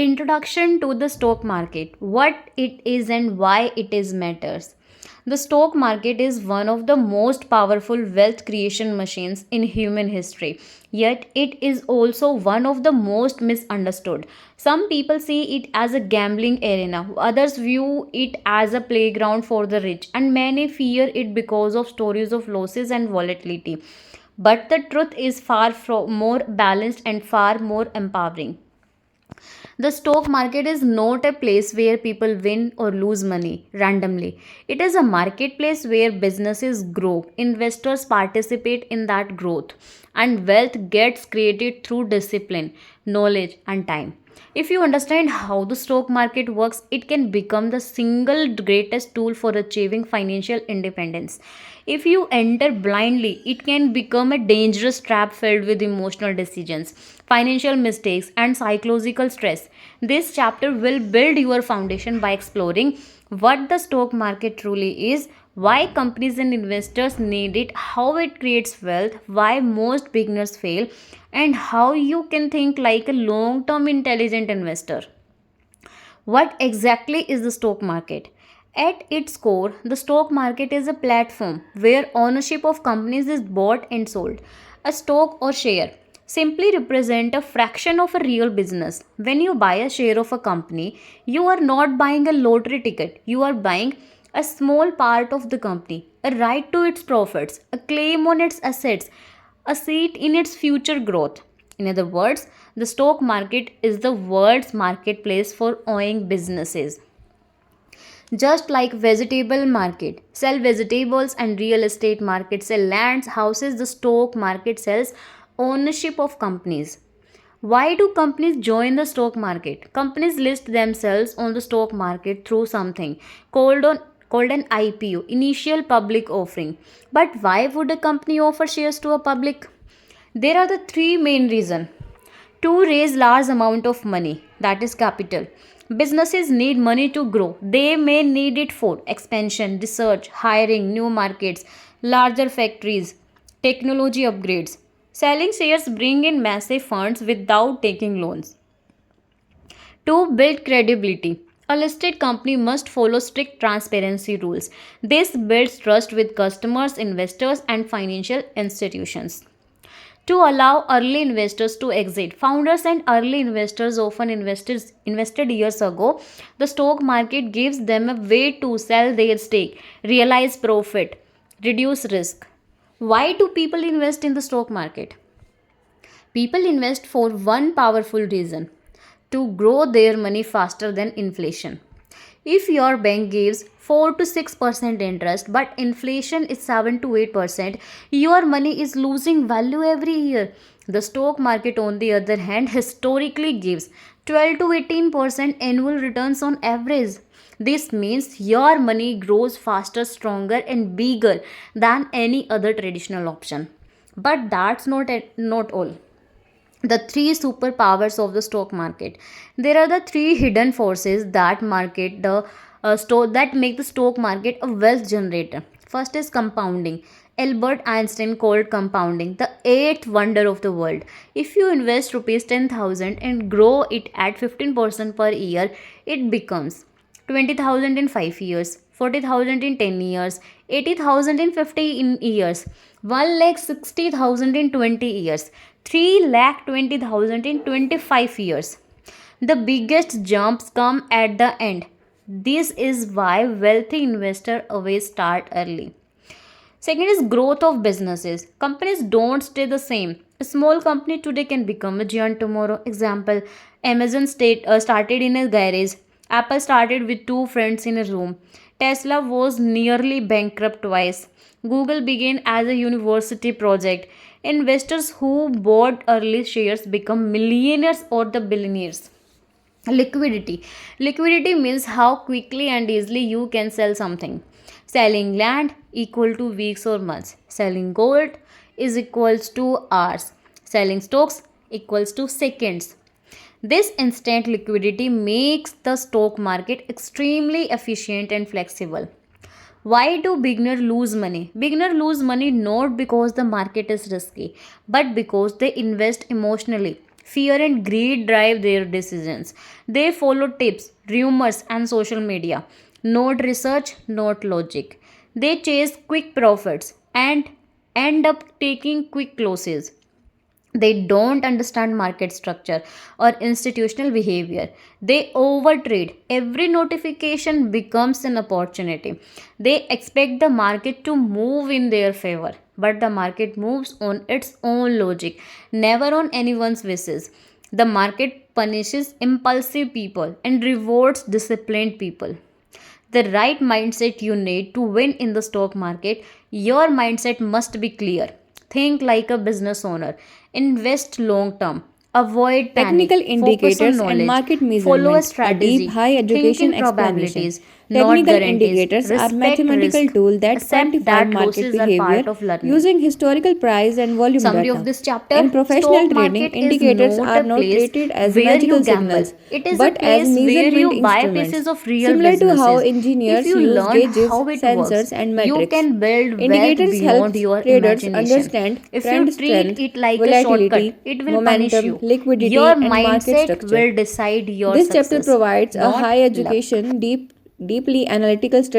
Introduction to the stock market, what it is and why it is matters. The stock market is one of the most powerful wealth creation machines in human history, yet it is also one of the most misunderstood. Some people see it as a gambling arena, others view it as a playground for the rich, and many fear it because of stories of losses and volatility. But the truth is more balanced and far more empowering. The stock market is not a place where people win or lose money randomly. It is a marketplace where businesses grow, investors participate in that growth, and wealth gets created through discipline, knowledge, and time. If you understand how the stock market works, it can become the single greatest tool for achieving financial independence. If you enter blindly, it can become a dangerous trap filled with emotional decisions, financial mistakes, and psychological stress. This chapter will build your foundation by exploring what the stock market truly is, why companies and investors need it, how it creates wealth, why most beginners fail, and how you can think like a long term intelligent investor. What exactly is the stock market? At its core, the stock market is a platform where ownership of companies is bought and sold. A stock or share simply represent a fraction of a real business. When you buy a share of a company, you are not buying a lottery ticket. You are buying a small part of the company, a right to its profits, a claim on its assets, a seat in its future growth. In other words, the stock market is the world's marketplace for owning businesses. Just like vegetable market sell vegetables and real estate market sell lands, houses, the stock market sells ownership of companies. Why do companies join the stock market? Companies list themselves on the stock market through something called on called an IPO, initial public offering. But why would a company offer shares to a public? There are the three main reasons. To raise large amount of money, that is capital. Businesses need money to grow. They may need it for expansion, research, hiring new markets, larger factories, technology upgrades. Selling shares bring in massive funds without taking loans. To build credibility, a listed company must follow strict transparency rules. This builds trust with customers, investors, and financial institutions. To allow early investors to exit. Founders and early investors often invested years ago. The stock market gives them a way to sell their stake, realize profit, reduce risk. Why do people invest in the stock market? People invest for one powerful reason: to grow their money faster than inflation. If your bank gives 4 to 6% interest but inflation is 7 to 8%, your money is losing value every year. The stock market, on the other hand, historically gives 12 to 18% annual returns on average. This means your money grows faster, stronger, and bigger than any other traditional option. But that's not all. The three superpowers of the stock market. There are the three hidden forces that that make the stock market a wealth generator. First is compounding. Albert Einstein called compounding the eighth wonder of the world. If you invest rupees 10,000 and grow it at 15% per year, it becomes 20,000 in 5 years, 40,000 in 10 years, 80,000 in 15 years, 1 lakh 60,000 in 20 years, 3 lakh 20,000 in 25 years. The biggest jumps come at the end. This is why wealthy investors always start early. Second is growth of businesses. Companies don't stay the same. A small company today can become a giant tomorrow. Example: Amazon started in a garage. Apple started with two friends in a room. Tesla was nearly bankrupt twice. Google began as a university project. Investors who bought early shares become millionaires or the billionaires. Liquidity. Liquidity means how quickly and easily you can sell something. Selling land equal to weeks or months. Selling gold is equals to hours. Selling stocks equals to seconds. This instant liquidity makes the stock market extremely efficient and flexible. Why do beginners lose money? Beginners lose money not because the market is risky, but because they invest emotionally. Fear and greed drive their decisions. They follow tips, rumors, and social media. Not research, not logic. They chase quick profits and end up taking quick losses. They don't understand market structure or institutional behavior. They overtrade. Every notification becomes an opportunity. They expect the market to move in their favor, but the market moves on its own logic, never on anyone's wishes. The market punishes impulsive people and rewards disciplined people. The right mindset you need to win in the stock market. Your mindset must be clear. Think like a business owner. Invest long term. Avoid panic. Technical Focus on indicators and knowledge. market Follow a measurement, a deep strategy. high Think education in explanation. probabilities, not Technical guarantees. indicators are Respect mathematical risk. tools that Accept quantify that market losses are behavior part of learning. using historical price and volume Summary of data. this chapter: In professional stock trading, market is indicators not are a not place treated as where you magical gamble, signals it is a but as place where measurement you buy instruments, pieces of real similar to how businesses. If engineers you use learn gauges, how it works, sensors, and you metrics. can build wealth Indicators beyond helps your traders imagination. understand If trend you treat strength, it like a shortcut, volatility, it will punish momentum, you. Your liquidity, and market mindset structure. will decide your This chapter success, provides a not high luck. education, deeply analytical study